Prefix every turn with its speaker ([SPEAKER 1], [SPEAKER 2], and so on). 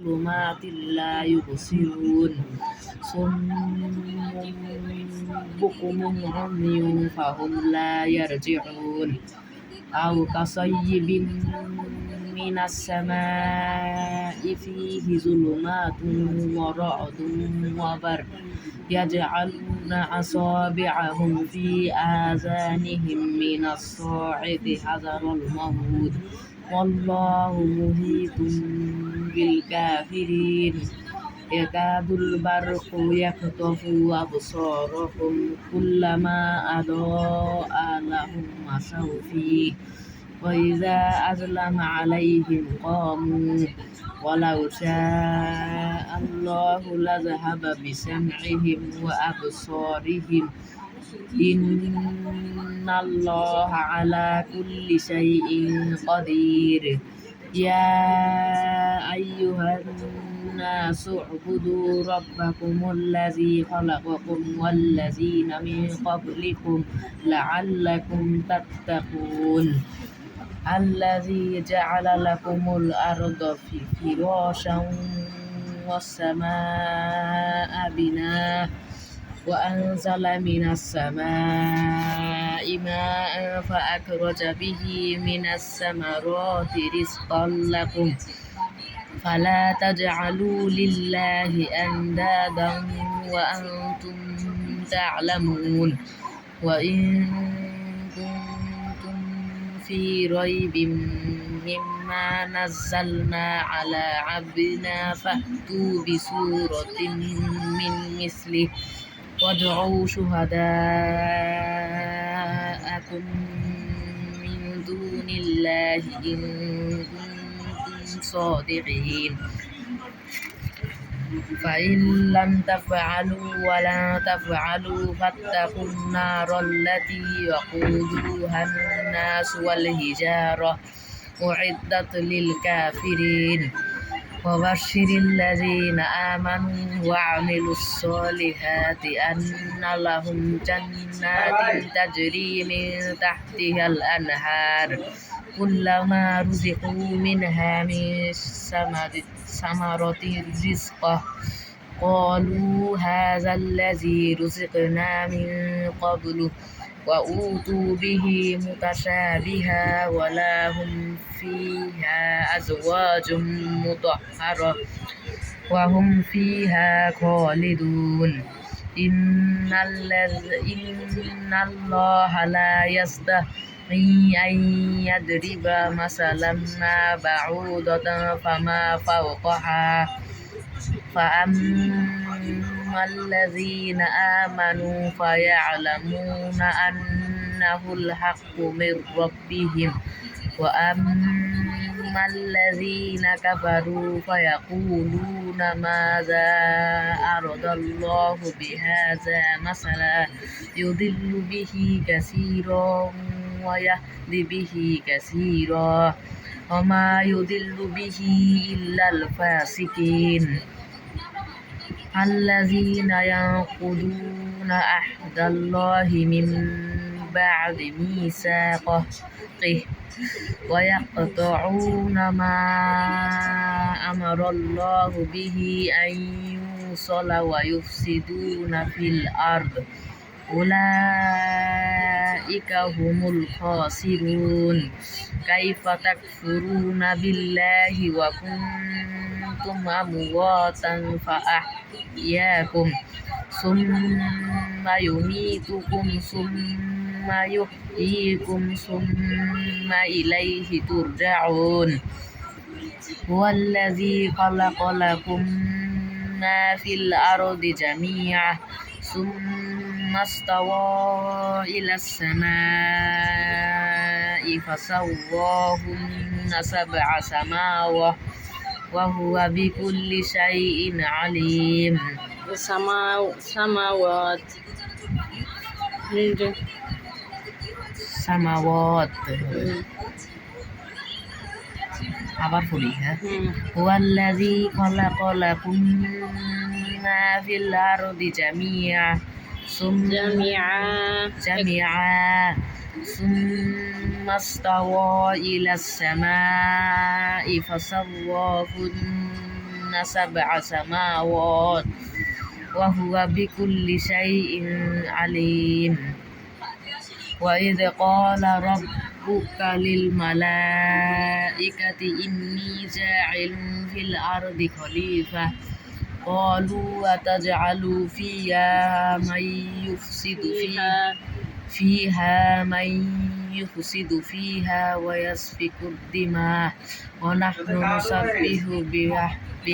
[SPEAKER 1] ظلمات لا يبصرون صم بكم عمي فهم لا يرجعون أو كصيب من السماء فيه ظلمات ورعد وبرق يجعلون أصابعهم في آذانهم من الصاعق حذر الموت والله محيط بالكافرين يكاد البرق يخطف أبصارهم كلما أضاء لهم مشوا فيه وإذا أظلم عليهم قاموا ولو شاء الله لذهب بسمعهم وأبصارهم إن الله على كل شيء قدير يا أيها الناس اعبدوا ربكم الذي خلقكم والذين من قبلكم لعلكم تتقون الذي جعل لكم الأرض فراشا والسماء بناء وأنزل من السماء ماء فأخرج به من الثمرات رزقا لكم فلا تجعلوا لله أندادا وأنتم تعلمون وإن كنتم في ريب مما نزلنا على عبدنا فأتوا بسورة من مثله وادعوا شهداءكم من دون الله إن كنتم صادقين فإن لم تفعلوا ولن تفعلوا فاتقوا النار التي وقودها الناس والحجارة أعدت للكافرين وبشر الذين آمنوا وعملوا الصالحات أن لهم جنات تجري من تحتها الأنهار كلما رزقوا منها من ثمرة رزقا قالوا هذا الذي رزقنا من قبل وأوتوا به متشابها ولهم فيها أزواج مطهرة وهم فيها خالدون إن الله لا يستحي أن يضرب مثلا ما بعوضة فما فوقها فأما الذين آمنوا فيعلمون أنه الحق من ربهم وأما الذين كفروا فيقولون ماذا أراد الله بهذا مثلا يضل به كثيرا ويهدي به كثيرا وما يضل به إلا الفاسقين الذين ينقضون عهد الله من بعد ميثاقه ويقطعون ما أمر الله به أن يوصل ويفسدون في الأرض أولئك هم الخاسرون كيف تكفرون بالله وكنتم أمواتا فأحياكم ثم يميتكم ثم يحييكم ثم إليه ترجعون هو الذي خلق لكم ما في الأرض جميعا ثم استوى إلى السماء فسواهن سبع سماوات وهو بكل شيء عليم سماوات আবার বলি হ্যাঁ هو الذي خلق لكم ما في الأرض جميعا ثم استوى إلى السماء فسواهن سبع سماوات وهو بكل شيء عليم وإذ قال ربك للملائكة إني جاعل في الأرض خليفة قالوا وتجعل فيها من يفسد فيها ويسفك الدماء ونحن نسبح بحمدك